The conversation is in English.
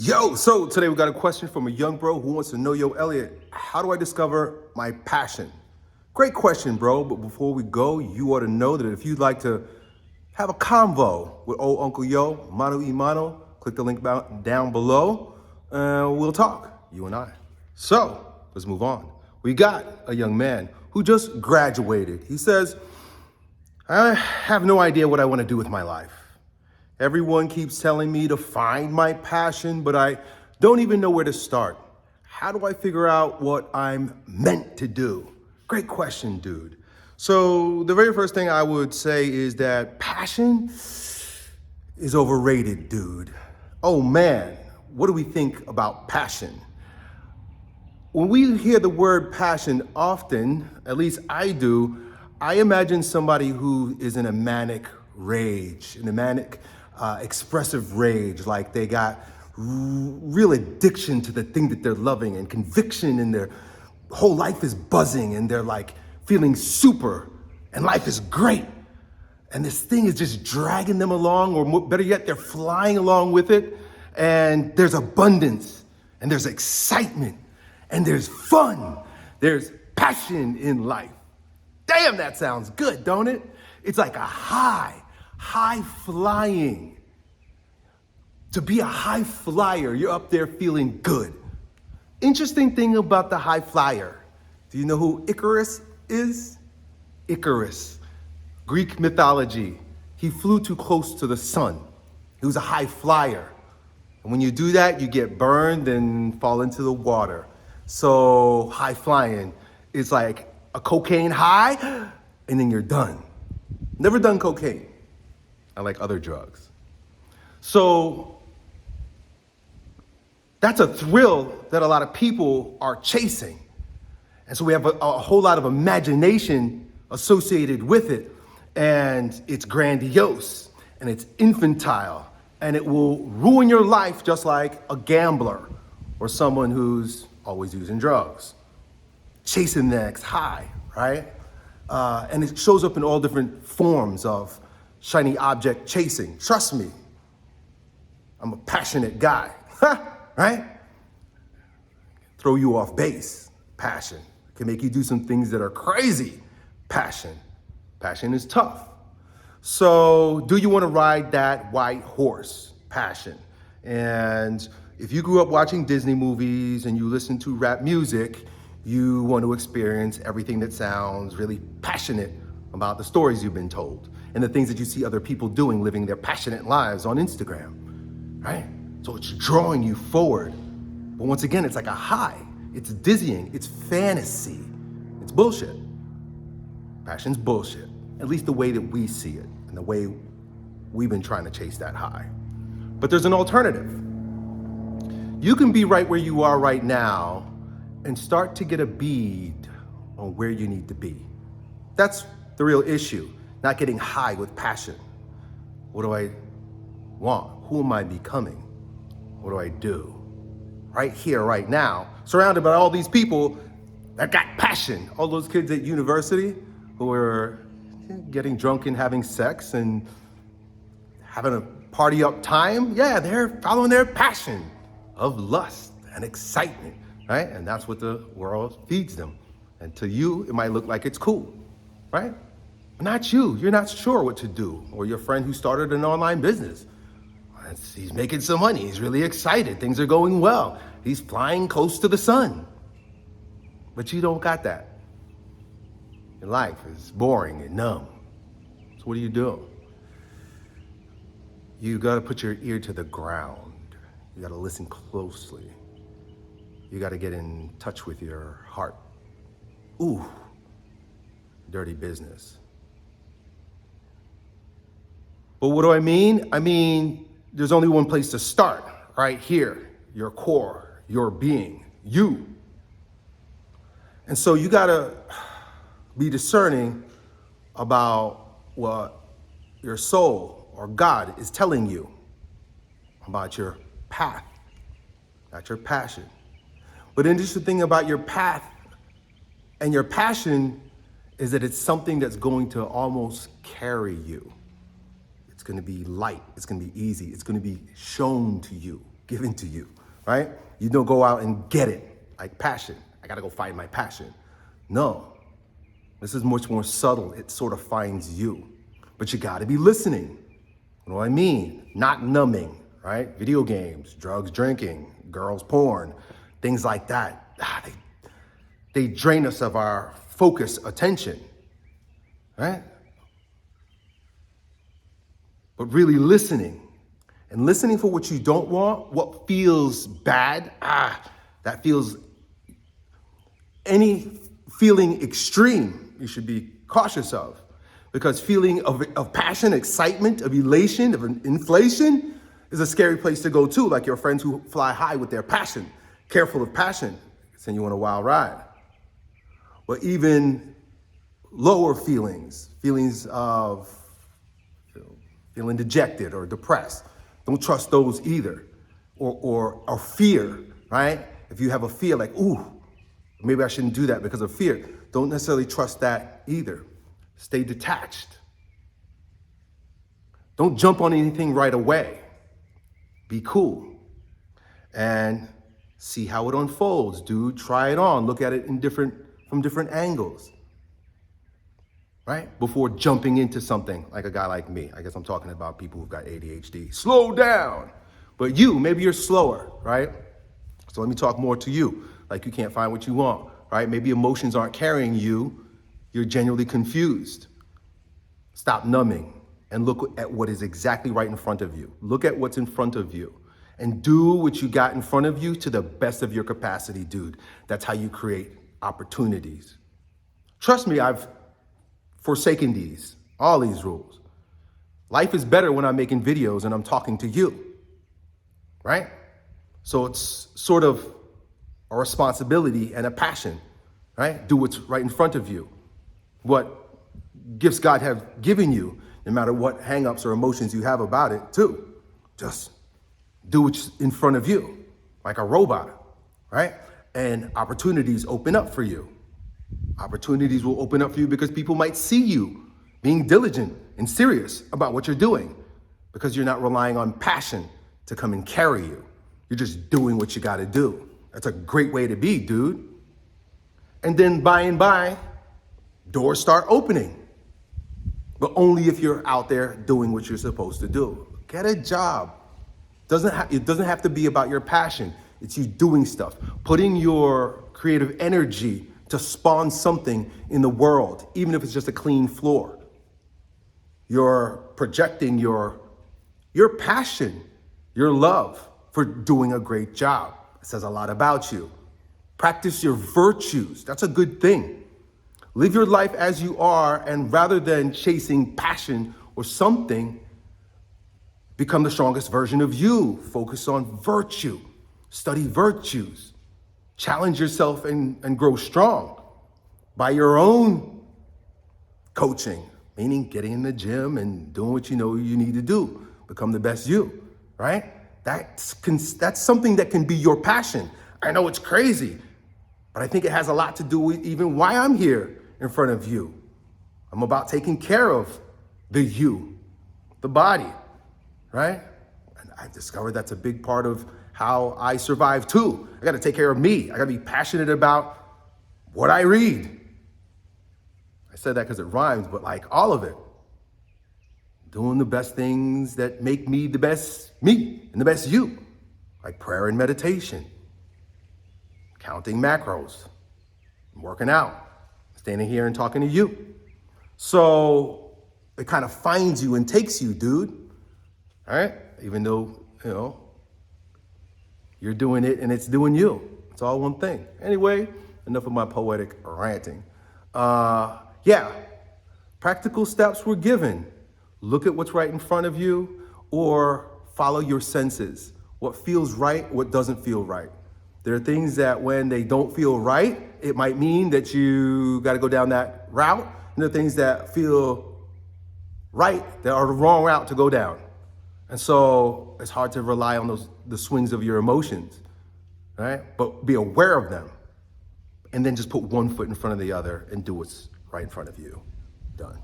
So today we got a question from a young bro who wants to know, Elliott, how do I discover my passion? Great question, bro. But before we go, you ought to know that if you'd like to have a convo with old Uncle Yo, mano y mano, click the link down below, and we'll talk, you and I. So let's move on. We got a young man who just graduated. He says, I have no idea what I want to do with my life. Everyone keeps telling me to find my passion, but I don't even know where to start. How do I figure out what I'm meant to do? Great question, dude. So the very first thing I would say is that passion is overrated, dude. Oh man, what do we think about passion? When we hear the word passion often, at least I do, I imagine somebody who is in a manic rage, in a manic expressive rage, like they got real addiction to the thing that they're loving and conviction, and their whole life is buzzing and they're like feeling super and life is great. And this thing is just dragging them along, or better yet, they're flying along with it. And there's abundance and there's excitement and there's fun. There's passion in life. Damn, that sounds good, don't it? It's like a high flying. To be a high flyer, you're up there feeling good. Interesting thing about the high flyer. Do you know who Icarus is? Icarus, Greek mythology. He flew too close to the sun. He was a high flyer. And when you do that, you get burned and fall into the water. So high flying is like a cocaine high, and then you're done. Never done cocaine. I like other drugs. So that's a thrill that a lot of people are chasing. And so we have a whole lot of imagination associated with it. And it's grandiose and it's infantile, and it will ruin your life just like a gambler or someone who's always using drugs. Chasing the next high, right? And it shows up in all different forms of shiny object chasing. Trust me, I'm a passionate guy, right? Throw you off base, passion. Can make you do some things that are crazy, passion. Passion is tough. So do you want to ride that white horse, passion? And if you grew up watching Disney movies and you listen to rap music, you want to experience everything that sounds really passionate about the stories you've been told and the things that you see other people doing, living their passionate lives on Instagram, right? So it's drawing you forward. But once again, it's like a high. It's dizzying. It's fantasy. It's bullshit. Passion's bullshit. At least the way that we see it and the way we've been trying to chase that high. But there's an alternative. You can be right where you are right now and start to get a bead on where you need to be. That's the real issue, not getting high with passion. What do I want? Who am I becoming? What do I do? Right here, right now, surrounded by all these people that got passion. All those kids at university who are getting drunk and having sex and having a party up time. Yeah, they're following their passion of lust and excitement, right? And that's what the world feeds them. And to you, it might look like it's cool, right? But not you. You're not sure what to do. Or your friend who started an online business. He's making some money. He's really excited. Things are going well. He's flying close to the sun. But you don't got that. Your life is boring and numb. So what do? You gotta put your ear to the ground. You gotta listen closely. You gotta get in touch with your heart. Ooh, dirty business. But what do I mean? I mean, there's only one place to start, right here, your core, your being, you. And so you gotta be discerning about what your soul or God is telling you about your path, not your passion. But the interesting thing about your path and your passion is that it's something that's going to almost carry you. It's going to be light. It's going to be easy. It's going to be shown to you, given to you, right? You don't go out and get it, like passion. I gotta go find my passion. No, this is much more subtle. It sort of finds you, but you gotta be listening. You know what I mean? Not numbing, right? Video games, drugs, drinking, girls, porn, things like that. They drain us of our focus, attention, right? But really listening, and listening for what you don't want, what feels bad, that feels, any feeling extreme, you should be cautious of. Because feeling of passion, excitement, of elation, of inflation is a scary place to go too, like your friends who fly high with their passion. Careful of passion, send you on a wild ride. Or even lower feelings of feeling dejected or depressed. Don't trust those either. Or fear, right? If you have a fear like, ooh, maybe I shouldn't do that because of fear. Don't necessarily trust that either. Stay detached. Don't jump on anything right away. Be cool. And see how it unfolds, dude. Try it on. Look at it from different angles. Right? Before jumping into something like a guy like me. I guess I'm talking about people who've got ADHD. Slow down. But maybe you're slower, right? So let me talk more to you. Like you can't find what you want, right? Maybe emotions aren't carrying you. You're genuinely confused. Stop numbing and look at what is exactly right in front of you. Look at what's in front of you and do what you got in front of you to the best of your capacity, dude. That's how you create opportunities. Trust me, I've forsaken all these rules. Life is better when I'm making videos and I'm talking to you, right? So it's sort of a responsibility and a passion, right? Do what's right in front of you. What gifts God have given you, no matter what hangups or emotions you have about it too. Just do what's in front of you, like a robot, right? And opportunities open up for you. Opportunities will open up for you because people might see you being diligent and serious about what you're doing because you're not relying on passion to come and carry you. You're just doing what you gotta do. That's a great way to be, dude. And then by and by, doors start opening, but only if you're out there doing what you're supposed to do. Get a job. It doesn't have to be about your passion. It's you doing stuff, putting your creative energy to spawn something in the world, even if it's just a clean floor. You're projecting your passion, your love for doing a great job. It says a lot about you. Practice your virtues. That's a good thing. Live your life as you are, and rather than chasing passion or something, become the strongest version of you. Focus on virtue. Study virtues. Challenge yourself and grow strong by your own coaching, meaning getting in the gym and doing what you know you need to do. Become the best you, right? That's something that can be your passion. I know it's crazy, but I think it has a lot to do with even why I'm here in front of you. I'm about taking care of the you, the body, right? And I discovered that's a big part of how I survive too. I gotta take care of me. I gotta be passionate about what I read. I said that because it rhymes, but like all of it. Doing the best things that make me the best me and the best you. Like prayer and meditation, counting macros, working out, standing here and talking to you. So it kind of finds you and takes you, dude. All right? Even though, you're doing it and it's doing you. It's all one thing. Anyway, enough of my poetic ranting. Practical steps were given. Look at what's right in front of you or follow your senses. What feels right, what doesn't feel right. There are things that when they don't feel right, it might mean that you got to go down that route. And there are things that feel right that are the wrong route to go down. And so it's hard to rely on the swings of your emotions, right? But be aware of them and then just put one foot in front of the other and do what's right in front of you. Done.